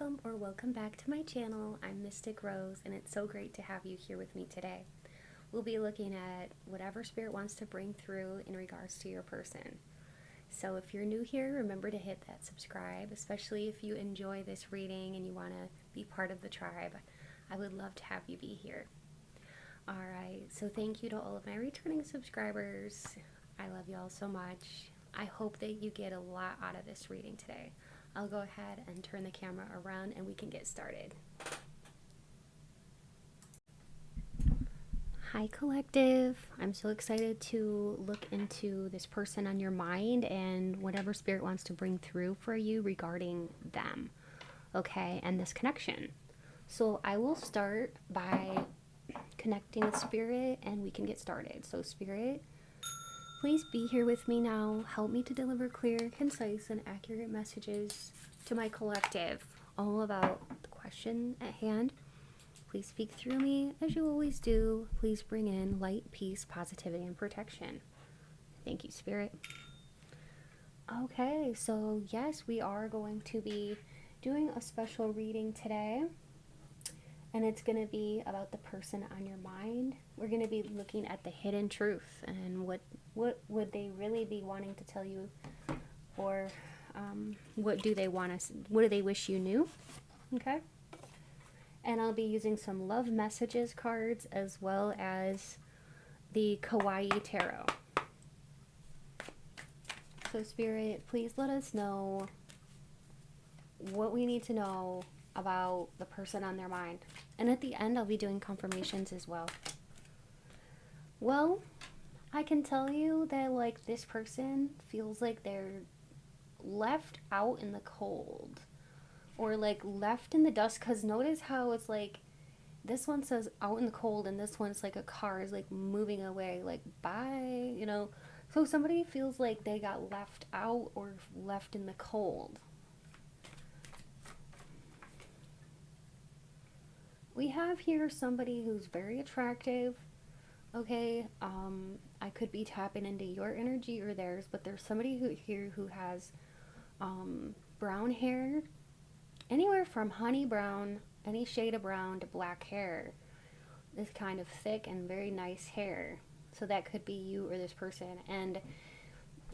welcome back to my channel. I'm Mystic Rose, and it's so great to have you here with me today. We'll be looking at whatever spirit wants to bring through in regards to your person. So if you're new here, remember to hit that subscribe, especially if you enjoy this reading and you want to be part of the tribe. I would love to have you be here. Alright, so thank you to all of my returning subscribers. I love y'all so much. I hope that you get a lot out of this reading today. I'll go ahead and turn the camera around and we can get started. Hi collective, I'm so excited to look into this person on your mind and whatever spirit wants to bring through for you regarding them, okay, and this connection. So I will start by connecting with spirit and we can get started. So spirit, please be here with me now. Help me to deliver clear, concise, and accurate messages to my collective all about the question at hand. Please speak through me as you always do. Please bring in light, peace, positivity, and protection. Thank you, Spirit. Okay, so yes, we are going to be doing a special reading today. And it's going to be about the person on your mind. We're going to be looking at the hidden truth and what would they really be wanting to tell you, or what do they wish you knew? Okay. And I'll be using some love messages cards as well as the Kawaii Tarot. So Spirit, please let us know what we need to know about the person on their mind. And at the end, I'll be doing confirmations as well. Well, I can tell you that, like, this person feels like they're left out in the cold. Or, like, left in the dust. Because notice how it's, like, this one says out in the cold. And this one's, like, a car is, like, moving away. Like, bye, you know. So somebody feels like they got left out or left in the cold. We have here somebody who's very attractive, okay, I could be tapping into your energy or theirs, but there's somebody who has brown hair, anywhere from honey brown, any shade of brown, to black hair, this kind of thick and very nice hair. So that could be you or this person. And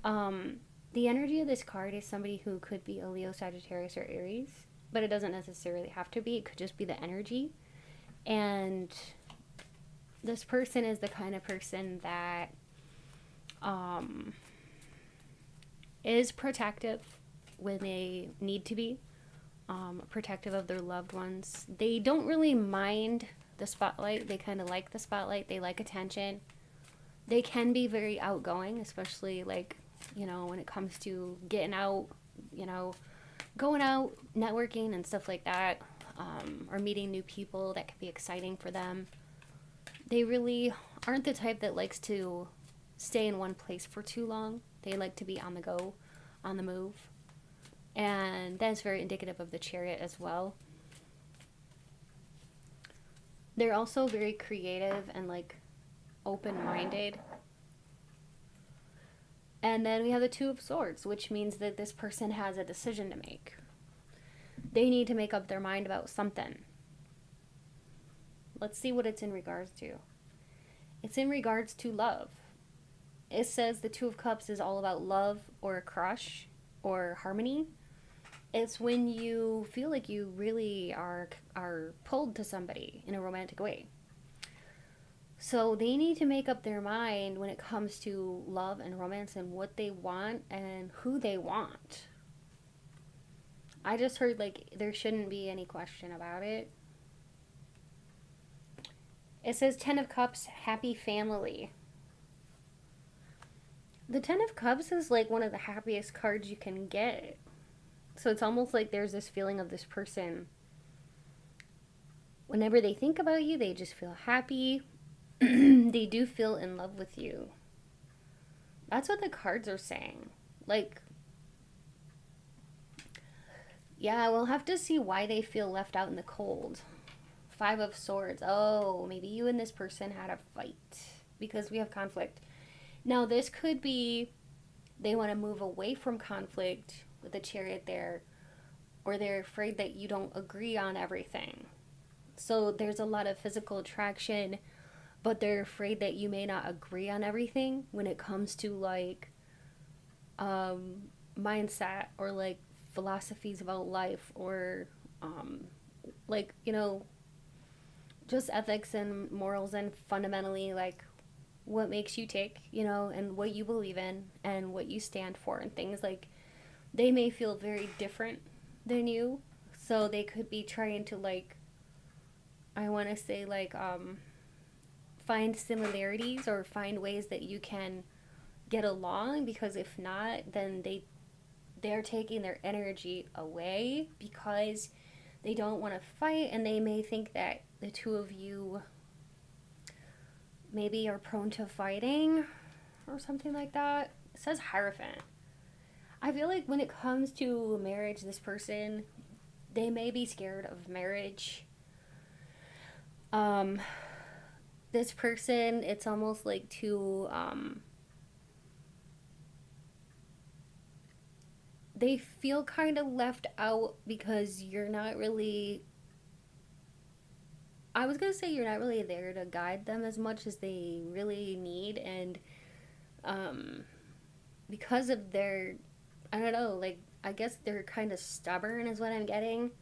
the energy of this card is somebody who could be a Leo, Sagittarius, or Aries, but it doesn't necessarily have to be. It could just be the energy. And this person is the kind of person that is protective when they need to be, protective of their loved ones. They don't really mind the spotlight. They kind of like the spotlight. They like attention. They can be very outgoing, especially, like, you know, when it comes to getting out, you know, going out, networking and stuff like that. Or meeting new people. That could be exciting for them. They really aren't the type that likes to stay in one place for too long. They like to be on the go, on the move. And that's very indicative of the Chariot as well. They're also very creative and, like, open-minded. And then we have the Two of Swords, which means that this person has a decision to make. They need to make up their mind about something. Let's see what it's in regards to. It's in regards to love. It says the Two of Cups is all about love or a crush or harmony. It's when you feel like you really are pulled to somebody in a romantic way. So they need to make up their mind when it comes to love and romance and what they want and who they want. I just heard, like, there shouldn't be any question about it. It says Ten of Cups, happy family. The Ten of Cups is, like, one of the happiest cards you can get. So it's almost like there's this feeling of this person. Whenever they think about you, they just feel happy. They do feel in love with you. That's what the cards are saying. Like, yeah, we'll have to see why they feel left out in the cold. Five of Swords. Oh, maybe you and this person had a fight because we have conflict. Now, this could be they want to move away from conflict with the Chariot there, or they're afraid that you don't agree on everything. So there's a lot of physical attraction, but they're afraid that you may not agree on everything when it comes to like mindset or like philosophies about life or um, like, you know, just ethics and morals and fundamentally like what makes you tick, you know, and what you believe in and what you stand for and things like they may feel very different than you. So they could be trying to like I want to say like find similarities or find ways that you can get along because if not then they're taking their energy away because they don't want to fight and they may think that the two of you maybe are prone to fighting or something like that. It says Hierophant. I feel like when it comes to marriage, this person, they may be scared of marriage. Um, this person, it's almost like too, they feel kind of left out because you're not really, I was going to say you're not really there to guide them as much as they really need. And um, because of their, I don't know, like, I guess they're kind of stubborn, is what I'm getting.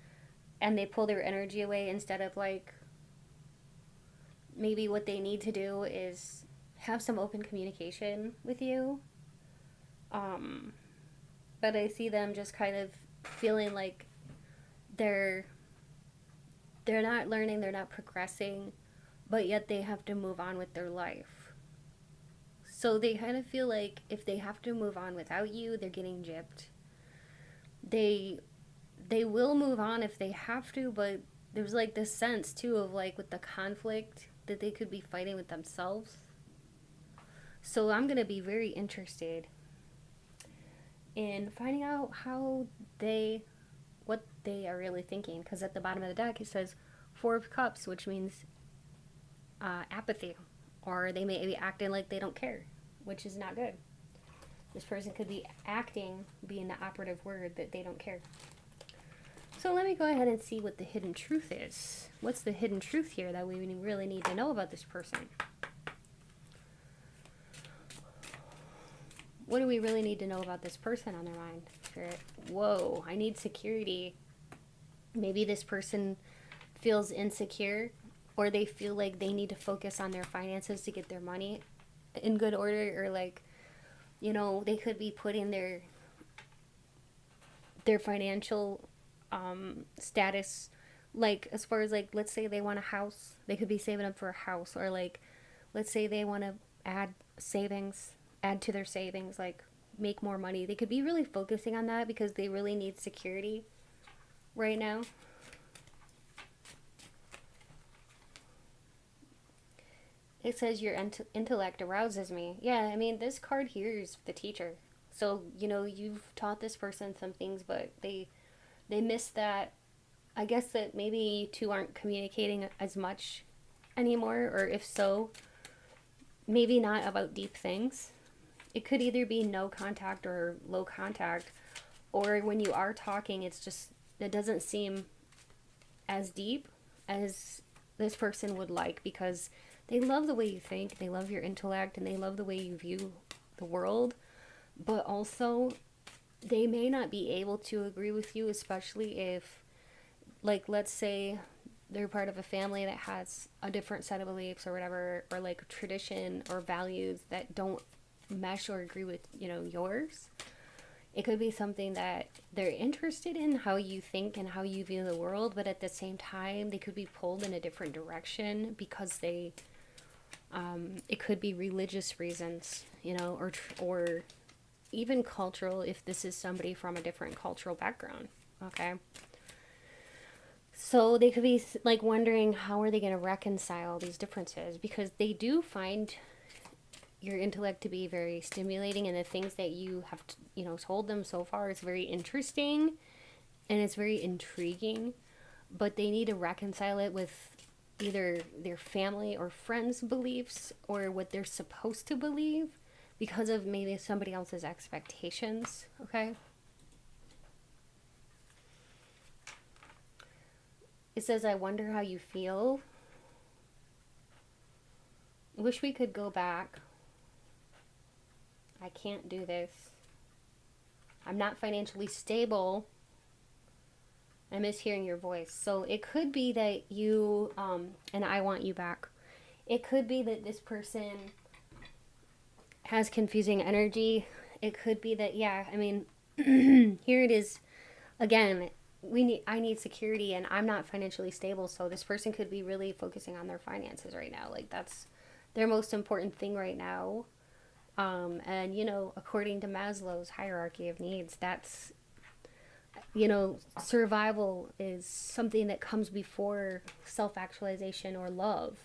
And they pull their energy away instead of, like, maybe what they need to do is have some open communication with you. Um, but I see them just kind of feeling like they're they're not learning, they're not progressing, but yet they have to move on with their life. So they kind of feel like if they have to move on without you, they're getting gypped. They they will move on if they have to, but there's like this sense too of like with the conflict that they could be fighting with themselves. So I'm going to be very interested in finding out how they what they are really thinking because at the bottom of the deck it says 4 of Cups, which means apathy, or they may be acting like they don't care, which is not good. This person could be acting, being the operative word, that they don't care. So let me go ahead and see what the hidden truth is. What's the hidden truth here that we really need to know about this person? What do we really need to know about this person on their mind? Spirit. Whoa, I need security. Maybe this person feels insecure or they feel like they need to focus on their finances to get their money in good order, or like, you know, they could be putting their financial status, like as far as like, let's say they want a house, they could be saving up for a house, or like let's say they want to add savings, add to their savings, like make more money. They could be really focusing on that because they really need security right now. It says your intellect arouses me. Yeah, I mean, this card here is the teacher. So, you know, you've taught this person some things, but they miss that. I guess that maybe you two aren't communicating as much anymore, or if so, maybe not about deep things. It could either be no contact or low contact, or when you are talking, it's just, it doesn't seem as deep as this person would like because they love the way you think, they love your intellect, and they love the way you view the world, but also they may not be able to agree with you, especially if, like, let's say they're part of a family that has a different set of beliefs or whatever, or like tradition or values that don't mesh or agree with, you know, yours. It could be something that they're interested in, how you think and how you view the world, but at the same time, they could be pulled in a different direction because they, it could be religious reasons, you know, or even cultural if this is somebody from a different cultural background, okay? So they could be like wondering how are they going to reconcile these differences because they do find your intellect to be very stimulating, and the things that you have, you know, told them so far is very interesting and it's very intriguing, but they need to reconcile it with either their family or friends' beliefs or what they're supposed to believe because of maybe somebody else's expectations, okay? It says, I wonder how you feel. I wish we could go back. I can't do this. I'm not financially stable. I miss hearing your voice. So it could be that you, and I want you back. It could be that this person has confusing energy. It could be that, yeah, I mean, here it is. Again, I need security and I'm not financially stable. So this person could be really focusing on their finances right now. Like that's their most important thing right now. And, you know, according to Maslow's hierarchy of needs, that's, you know, survival is something that comes before self-actualization or love.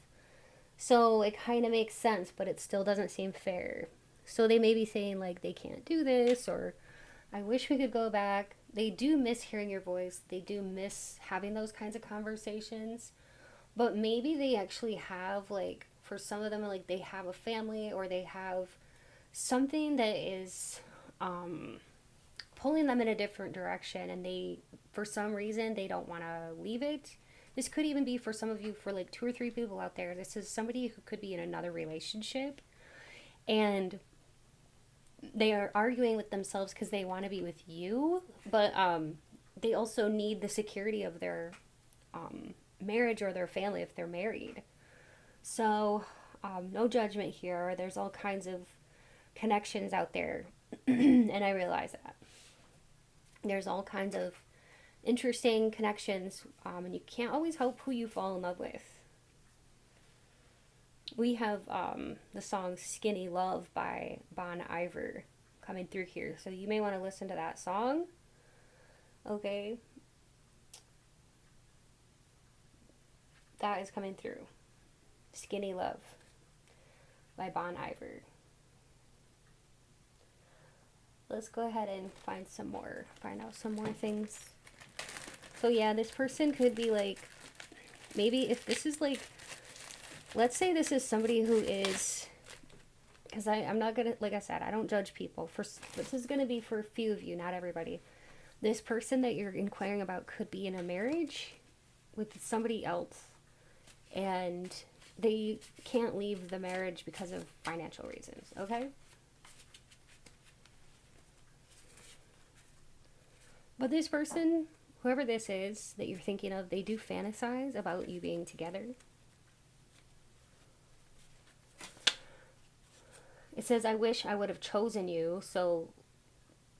So it kind of makes sense, but it still doesn't seem fair. So they may be saying, like, they can't do this, or I wish we could go back. They do miss hearing your voice. They do miss having those kinds of conversations. But maybe they actually have, like, for some of them, like, they have a family or they have something that is pulling them in a different direction, and they, for some reason, they don't want to leave it. This could even be for some of you, for like 2 or 3 people out there. This is somebody who could be in another relationship and they are arguing with themselves because they want to be with you, but they also need the security of their marriage or their family if they're married. So, no judgment here. There's all kinds of connections out there, and I realize that. There's all kinds of interesting connections, and you can't always hope who you fall in love with. We have the song Skinny Love by Bon Iver coming through here, so you may want to listen to that song. Okay. That is coming through. Skinny Love by Bon Iver. Let's go ahead and find out some more things. So yeah, this person could be like, maybe if this is like, let's say this is somebody who is, because I'm not gonna, like I said, I don't judge people. This is gonna be for a few of you, not everybody. This person that you're inquiring about could be in a marriage with somebody else, and they can't leave the marriage because of financial reasons, okay? But this person, whoever this is that you're thinking of, they do fantasize about you being together. It says, I wish I would have chosen you. So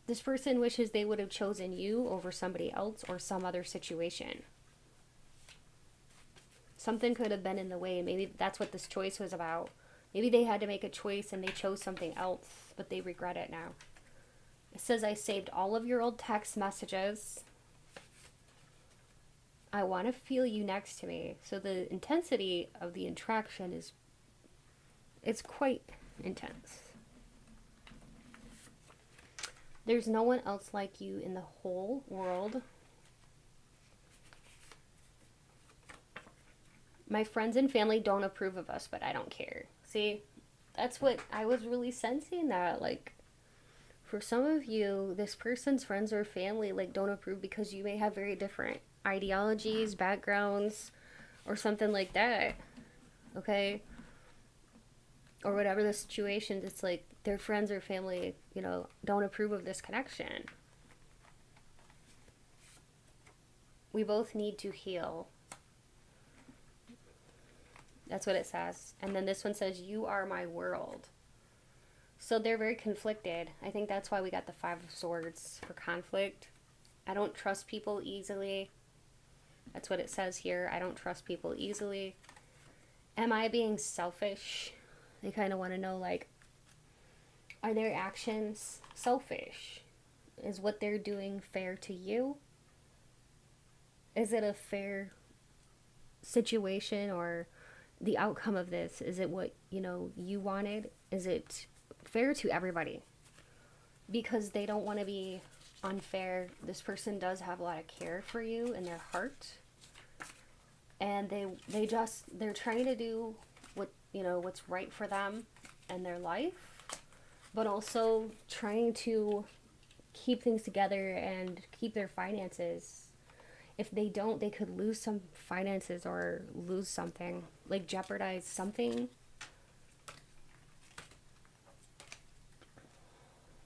this person wishes they would have chosen you over somebody else or some other situation. Something could have been in the way. Maybe that's what this choice was about. Maybe they had to make a choice and they chose something else, but they regret it now. It says, I saved all of your old text messages. I want to feel you next to me. So the intensity of the attraction it's quite intense. There's no one else like you in the whole world. My friends and family don't approve of us, but I don't care. See, that's what I was really sensing, that like for some of you, this person's friends or family like don't approve because you may have very different ideologies, backgrounds, or something like that. Okay? Or whatever the situation, it's like their friends or family, you know, don't approve of this connection. We both need to heal. That's what it says. And then this one says, you are my world. So they're very conflicted. I think that's why we got the 5 of Swords for conflict. I don't trust people easily. That's what it says here. I don't trust people easily. Am I being selfish? They kind of want to know, like, are their actions selfish? Is what they're doing fair to you? Is it a fair situation, or the outcome of this? Is it what, you know, you wanted? Is it fair to everybody? Because they don't want to be unfair. This person does have a lot of care for you in their heart, and they're trying to do what, you know, what's right for them and their life, but also trying to keep things together and keep their finances. if they don't, they could lose some finances or lose something, like jeopardize something.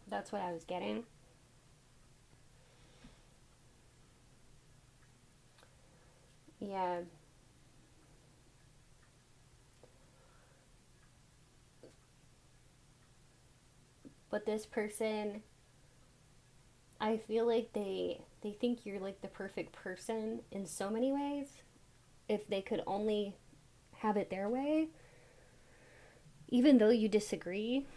That's what I was getting. Yeah. But this person, I feel like they think you're like the perfect person in so many ways. If they could only have it their way, even though you disagree,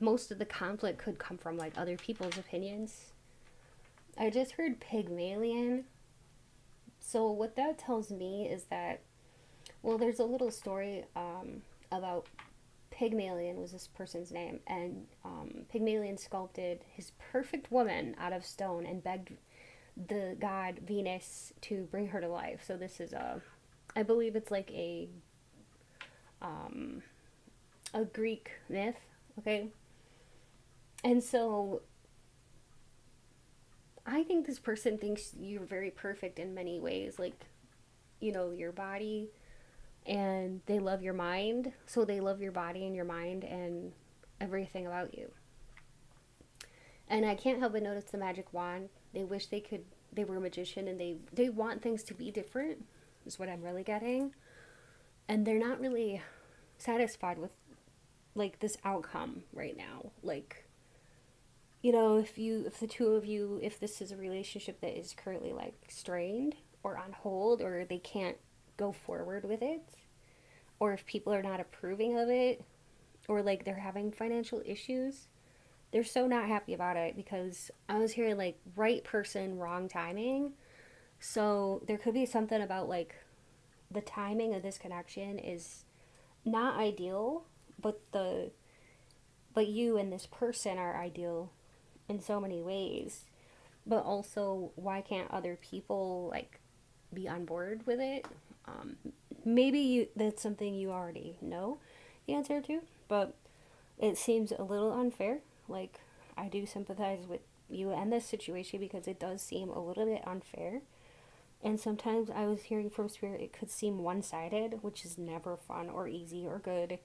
most of the conflict could come from like other people's opinions. I just heard Pygmalion. So what that tells me is that, well, there's a little story about Pygmalion was this person's name, and Pygmalion sculpted his perfect woman out of stone and begged the god Venus to bring her to life. So this is I believe it's like a Greek myth, okay? And so I think this person thinks you're very perfect in many ways, like, you know, your body, and they love your mind, so they love your body and your mind and everything about you. And I can't help but notice the magic wand. They wish they were a magician, and they want things to be different, is what I'm really getting. And they're not really satisfied with like this outcome right now. Like, you know, if the two of you, if this is a relationship that is currently like strained or on hold, or they can't go forward with it, or if people are not approving of it, or like they're having financial issues, they're so not happy about it, because I was hearing like right person, wrong timing. So there could be something about like the timing of this connection is not ideal, but but you and this person are ideal in so many ways. But also, why can't other people like be on board with it? Um, Maybe that's something you already know the answer to, but it seems a little unfair. Like, I do sympathize with you and this situation, because it does seem a little bit unfair. And sometimes I was hearing from Spirit it could seem one sided, which is never fun or easy or good,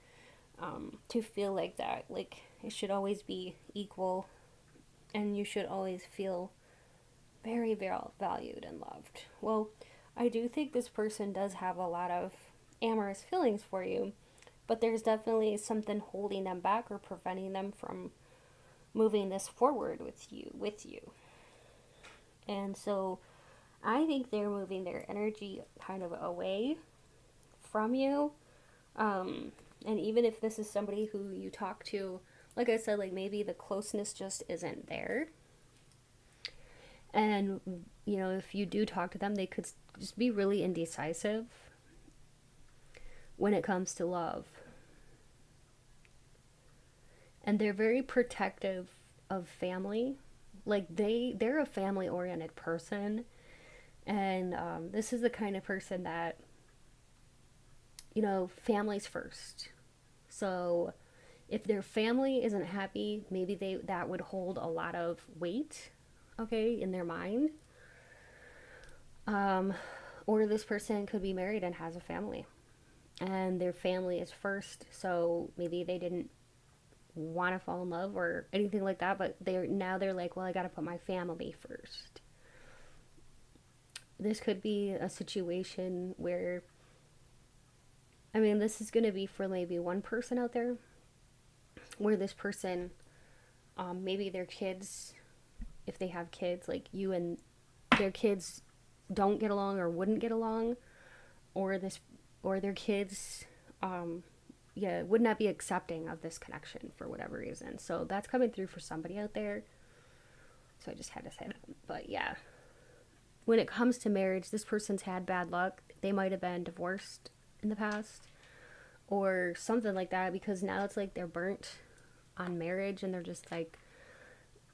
to feel like that. Like, it should always be equal, and you should always feel very, very valued and loved. Well, I do think this person does have a lot of amorous feelings for you, but there's definitely something holding them back or preventing them from moving this forward with you. And so I think they're moving their energy kind of away from you. And even if this is somebody who you talk to, like I said, like maybe the closeness just isn't there. And, you know, if you do talk to them, they could just be really indecisive when it comes to love. And they're very protective of family. Like they're a family oriented person. And this is the kind of person that, you know, family's first. So if their family isn't happy, maybe that would hold a lot of weight, okay, in their mind. Um, or this person could be married and has a family, and their family is first. So maybe they didn't want to fall in love or anything like that, but they're like, well, I got to put my family first. This could be a situation where, I mean, this is going to be for maybe one person out there, where this person, maybe their kids, if they have kids, like you and their kids don't get along or wouldn't get along, or their kids, yeah, would not be accepting of this connection for whatever reason. So that's coming through for somebody out there. So I just had to say that. But yeah, when it comes to marriage, this person's had bad luck. They might have been divorced in the past or something like that, because now it's like they're burnt on marriage, and they're just like,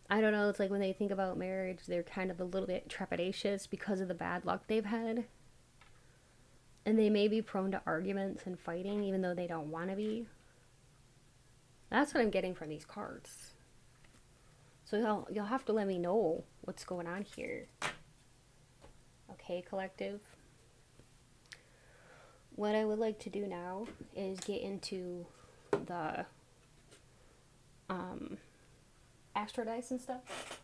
I don't know, it's like when they think about marriage, they're kind of a little bit trepidatious because of the bad luck they've had. And they may be prone to arguments and fighting, even though they don't want to be. That's what I'm getting from these cards. So you'll have to let me know what's going on here. Okay, collective. What I would like to do now is get into the astro dice and stuff.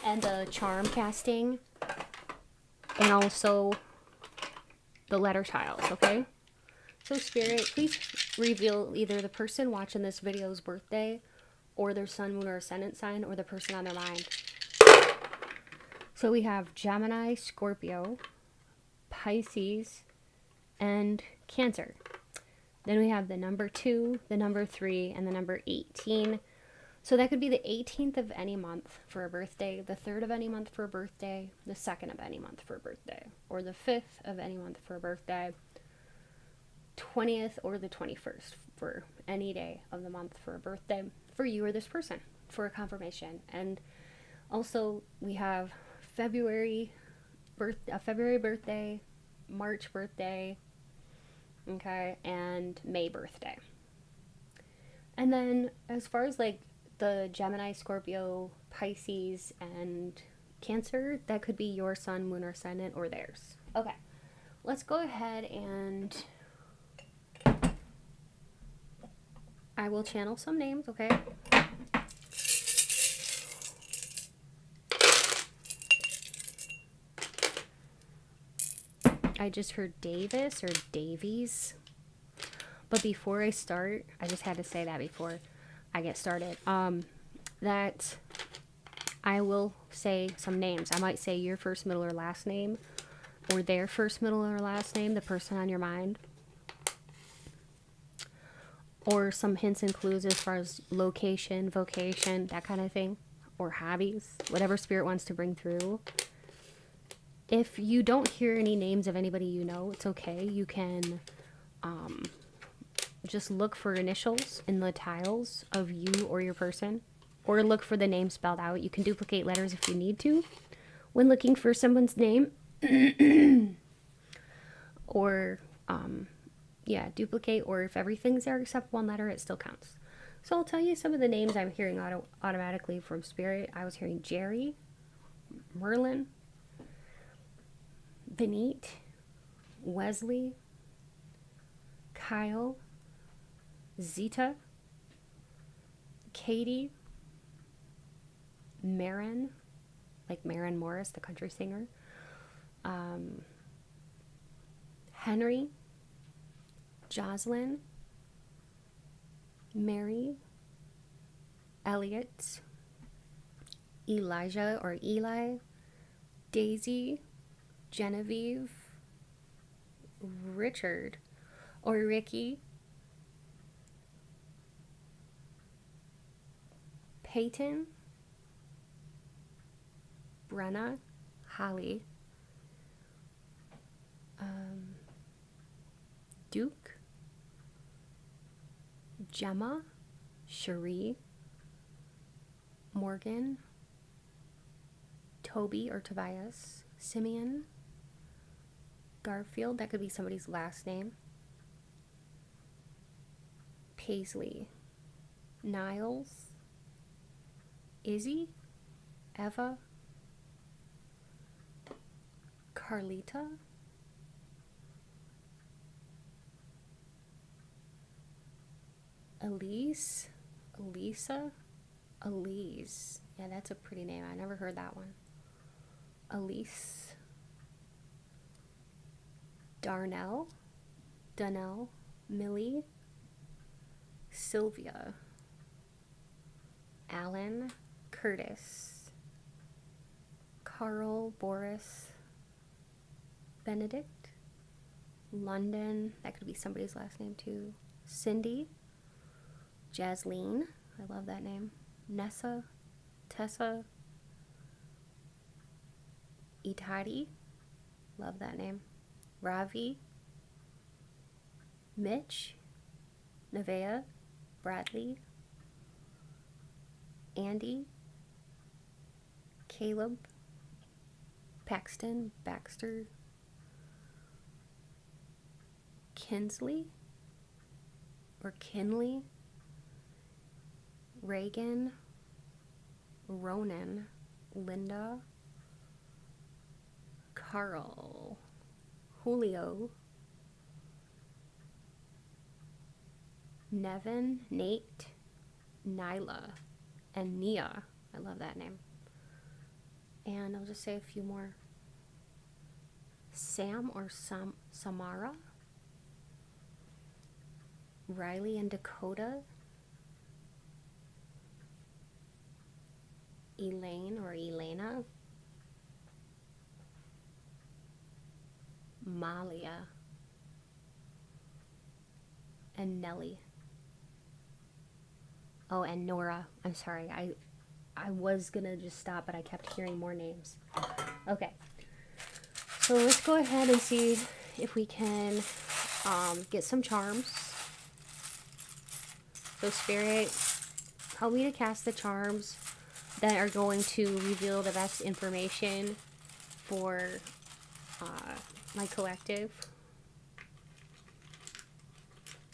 And the charm casting. And also the letter tiles, okay? So Spirit, please reveal either the person watching this video's birthday or their sun, moon, or ascendant sign, or the person on their mind. So we have Gemini, Scorpio, Pisces, and Cancer. Then we have the number 2, the number 3, and the number 18. So that could be the 18th of any month for a birthday, the 3rd of any month for a birthday, the 2nd of any month for a birthday, or the 5th of any month for a birthday, 20th or the 21st for any day of the month for a birthday for you or this person for a confirmation. And also we have February birthday, March birthday, okay, and May birthday. And then as far as like the Gemini, Scorpio, Pisces, and Cancer, that could be your sun, moon, or ascendant, or theirs. Okay, let's go ahead and I will channel some names, okay? I just heard Davis or Davies. But before I start, I just had to say that before I get started. That I will say some names. I might say your first, middle, or last name, or their first, middle, or last name, the person on your mind. Or some hints and clues as far as location, vocation, that kind of thing. Or hobbies, whatever Spirit wants to bring through. If you don't hear any names of anybody you know, it's okay. You can just look for initials in the tiles of you or your person. Or look for the name spelled out. You can duplicate letters if you need to when looking for someone's name. Or, yeah, duplicate, or if everything's there except one letter, it still counts. So I'll tell you some of the names I'm hearing automatically from Spirit. I was hearing Jerry, Merlin, Benit, Wesley, Kyle, Zita, Katie, Marin, like Marin Morris, the country singer, Henry, Jocelyn, Mary, Elliot, Elijah or Eli, Daisy, Genevieve, Richard or Ricky, Peyton, Brenna, Holly, Duke, Gemma, Cherie, Morgan, Toby or Tobias, Simeon, Garfield, that could be somebody's last name, Paisley, Niles, Izzy, Eva, Carlita, Elise, Elisa, Elise. Yeah, that's a pretty name. I never heard that one. Elise, Darnell, Donnell, Millie, Sylvia, Alan, Curtis, Carl, Boris, Benedict, London, that could be somebody's last name too, Cindy, Jasleen, I love that name, Nessa, Tessa, Itadi, love that name, Ravi, Mitch, Nevaeh, Bradley, Andy, Caleb, Paxton, Baxter, Kinsley or Kinley, Reagan, Ronan, Linda, Carl, Julio, Nevin, Nate, Nyla, and Nia. I love that name. And I'll just say a few more. Sam or Samara, Riley and Dakota, Elaine or Elena, Malia, and Nellie. Oh, and Nora. I'm sorry. I was gonna just stop, but I kept hearing more names. Okay. So let's go ahead and see if we can get some charms. So Spirit, help me to cast the charms that are going to reveal the best information for my collective.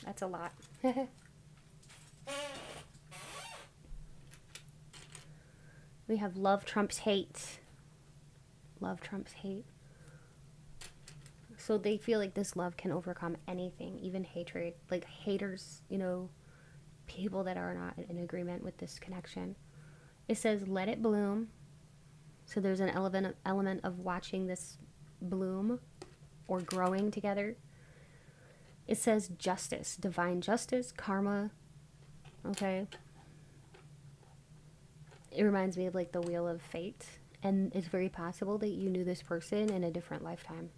That's a lot. We have love trumps hate. Love trumps hate. So they feel like this love can overcome anything, even hatred. Like haters, you know, people that are not in agreement with this connection. It says, let it bloom. So there's an element of watching this bloom or growing together. It says justice, divine justice, karma. Okay. It reminds me of like the Wheel of Fate. And it's very possible that you knew this person in a different lifetime.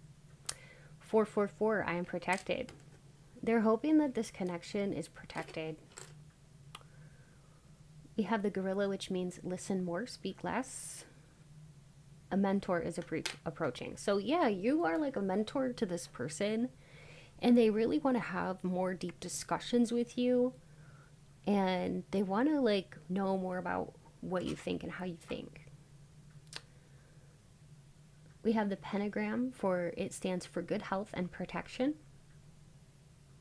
444, I am protected. They're hoping that this connection is protected. We have the gorilla, which means listen more, speak less. A mentor is approaching. So yeah, you are like a mentor to this person, and they really want to have more deep discussions with you, and they want to like know more about what you think and how you think. We have the pentagram, for it stands for good health and protection.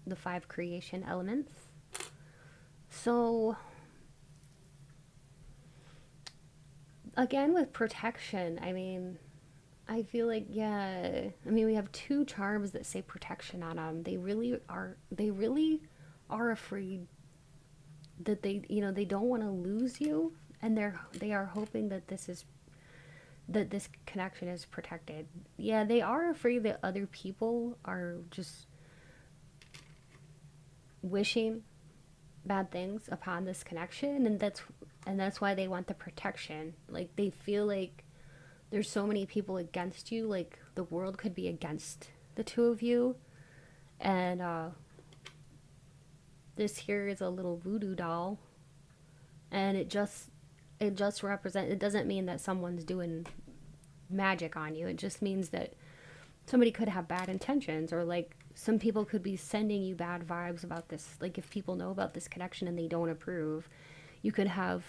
The 5 creation elements. So again, with protection, I mean, I feel like, yeah, I mean, we have 2 charms that say protection on them. They really are afraid that they, you know, they don't want to lose you, and they are hoping that this connection is protected. Yeah, they are afraid that other people are just wishing bad things upon this connection, and that's why they want the protection. Like, they feel like there's so many people against you, like the world could be against the 2 of you. And this here is a little voodoo doll, and it just represents, it doesn't mean that someone's doing magic on you. It just means that somebody could have bad intentions, or like some people could be sending you bad vibes about this. Like, if people know about this connection and they don't approve, you could have,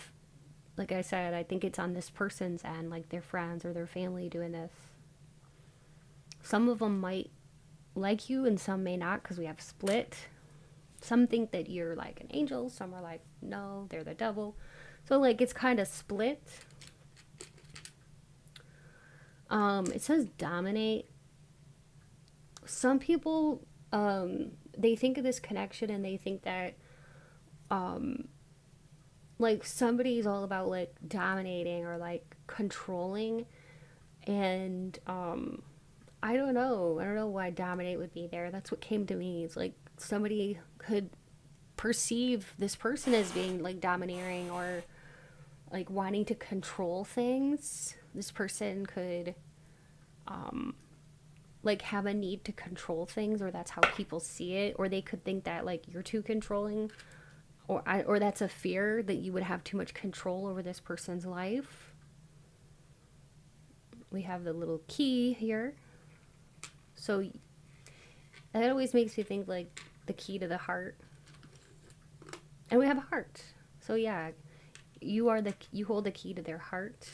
like I said, I think it's on this person's end, like their friends or their family doing this. Some of them might like you and some may not, because we have split. Some think that you're like an angel, some are like, no, they're the devil. So like, it's kind of split. It says dominate. Some people, they think of this connection and they think that, like, somebody's all about like dominating or like controlling. And, I don't know why dominate would be there. That's what came to me. It's like somebody could perceive this person as being like domineering or like wanting to control things. This person could like have a need to control things, or that's how people see it, or they could think that like you're too controlling, or that's a fear that you would have too much control over this person's life. We have the little key here. So that always makes me think like the key to the heart. And we have a heart. So yeah, you hold the key to their heart.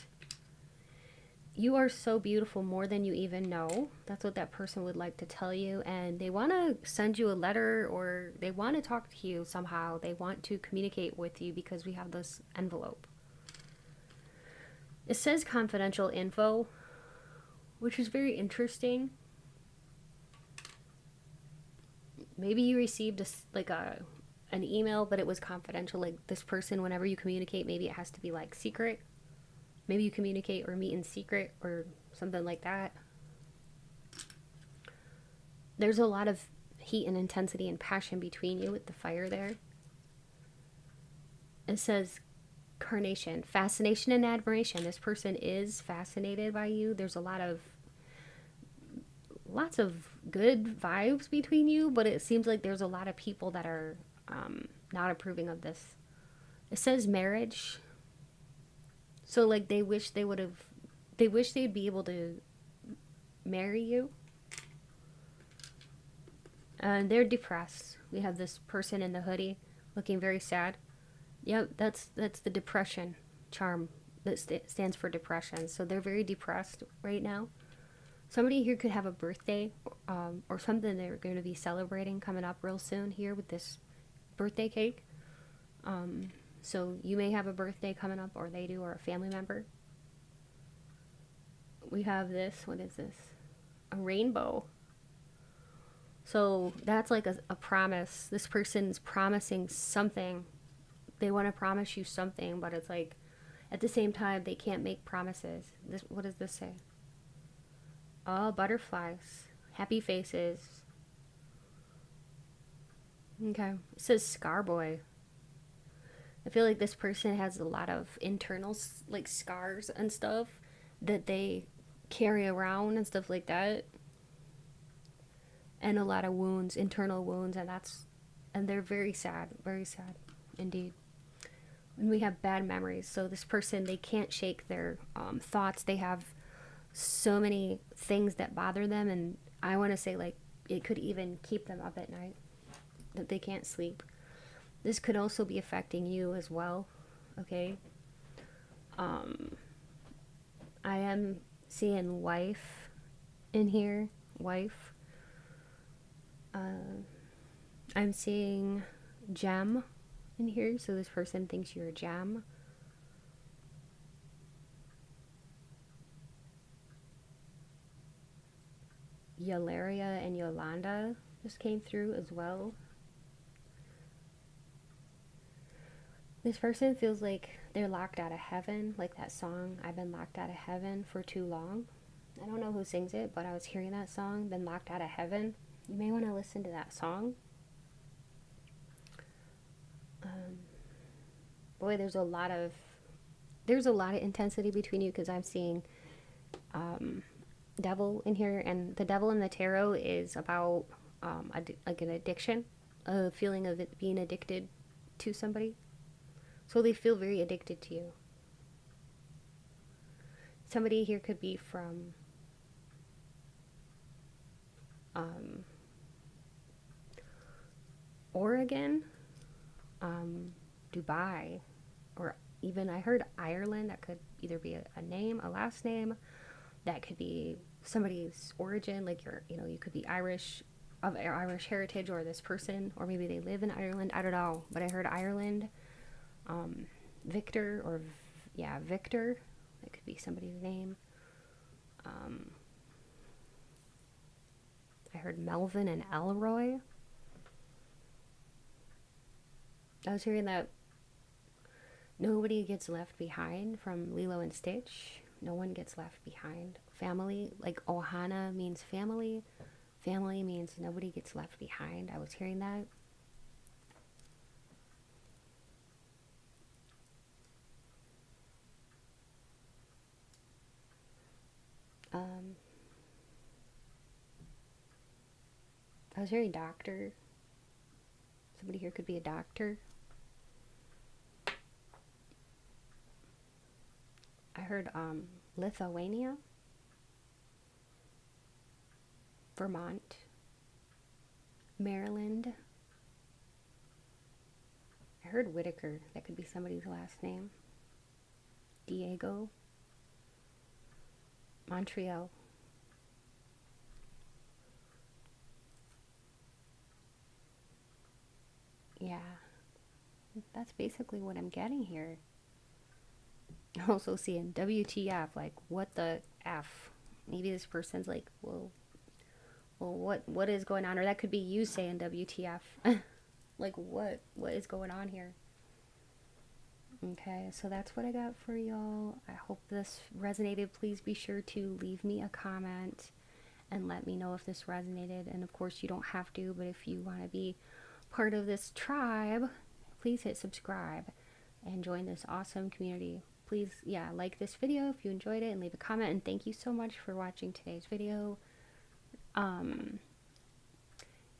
You are so beautiful, more than you even know. That's what that person would like to tell you. And they want to send you a letter, or they want to talk to you somehow. They want to communicate with you because we have this envelope. It says confidential info, which is very interesting. Maybe you received an email, but it was confidential. Like this person, whenever you communicate, maybe it has to be like secret. Maybe you communicate or meet in secret or something like that. There's a lot of heat and intensity and passion between you with the fire there. It says carnation, fascination and admiration. This person is fascinated by you. There's lots of good vibes between you, but it seems like there's a lot of people that are not approving of this. It says marriage. So like they wish they'd be able to marry you. And they're depressed. We have this person in the hoodie looking very sad. Yep, that's the depression charm that stands for depression. So they're very depressed right now. Somebody here could have a birthday or something they're going to be celebrating coming up real soon here with this birthday cake. So you may have a birthday coming up, or they do, or a family member. We have this. What is this? A rainbow. So that's like a promise. This person's promising something. They want to promise you something, but it's like at the same time they can't make promises. What does this say? Oh, butterflies. Happy faces. Okay. It says Scar Boy. I feel like this person has a lot of internal like scars and stuff that they carry around and stuff like that. And a lot of wounds, internal wounds, and they're very sad indeed. And we have bad memories. So this person, they can't shake their thoughts. They have so many things that bother them, and I want to say like it could even keep them up at night, that they can't sleep. This could also be affecting you as well, okay? I am seeing wife in here, wife. I'm seeing gem in here, so this person thinks you're a gem. Yolaria and Yolanda just came through as well. This person feels like they're locked out of heaven, like that song, I've been locked out of heaven for too long. I don't know who sings it, but I was hearing that song, Been Locked Out of Heaven. You may want to listen to that song. Boy, there's a lot of intensity between you, because I'm seeing devil in here, and the devil in the tarot is about like an addiction, a feeling of it being addicted to somebody. So they feel very addicted to you. Somebody here could be from Oregon, Dubai, or even I heard Ireland. That could either be a name, a last name. That could be somebody's origin, like you could be Irish, of Irish heritage, or this person, or maybe they live in Ireland. I don't know, but I heard Ireland. Victor, Victor. That could be somebody's name. I heard Melvin and Elroy. I was hearing that nobody gets left behind from Lilo and Stitch. No one gets left behind. Family, like Ohana means family. Family means nobody gets left behind. I was hearing that. I was hearing doctor. Somebody here could be a doctor. I heard Lithuania, Vermont, Maryland. I heard Whitaker. That could be somebody's last name. Diego. Montreal. Yeah, that's basically what I'm getting here. Also seeing WTF, like what the F? Maybe this person's like, well, what is going on? Or that could be you saying WTF. Like what is going on here? Okay, so that's what I got for y'all. I hope this resonated. Please be sure to leave me a comment and let me know if this resonated. And of course, you don't have to, but if you want to be part of this tribe, please hit subscribe and join this awesome community. Please, yeah, like this video if you enjoyed it and leave a comment. And thank you so much for watching today's video.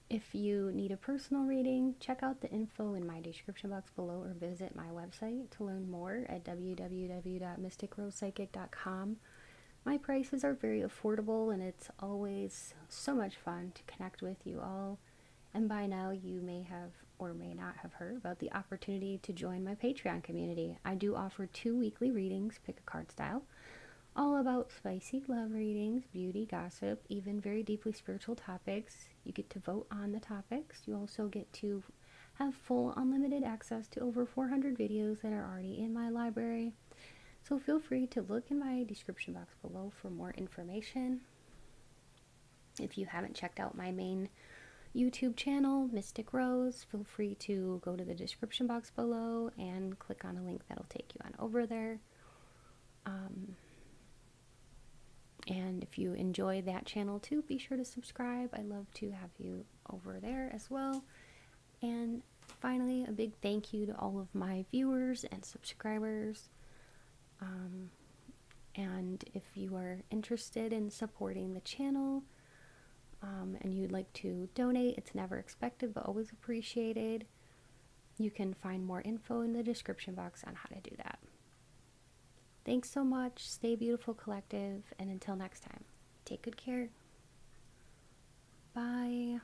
If you need a personal reading, check out the info in my description box below or visit my website to learn more at www.mysticrosepsychic.com. My prices are very affordable and it's always so much fun to connect with you all. And by now you may have or may not have heard about the opportunity to join my Patreon community. I do offer 2 weekly readings, pick a card style, all about spicy love readings, beauty, gossip, even very deeply spiritual topics. You get to vote on the topics. You also get to have full unlimited access to over 400 videos that are already in my library. So feel free to look in my description box below for more information. If you haven't checked out my main YouTube channel, Mystic Rose, feel free to go to the description box below and click on a link that'll take you on over there. And if you enjoy that channel too, be sure to subscribe. I love to have you over there as well. And finally, a big thank you to all of my viewers and subscribers. And if you are interested in supporting the channel and you'd like to donate, it's never expected but always appreciated. You can find more info in the description box on how to do that. Thanks so much. Stay beautiful, collective, and until next time, take good care. Bye.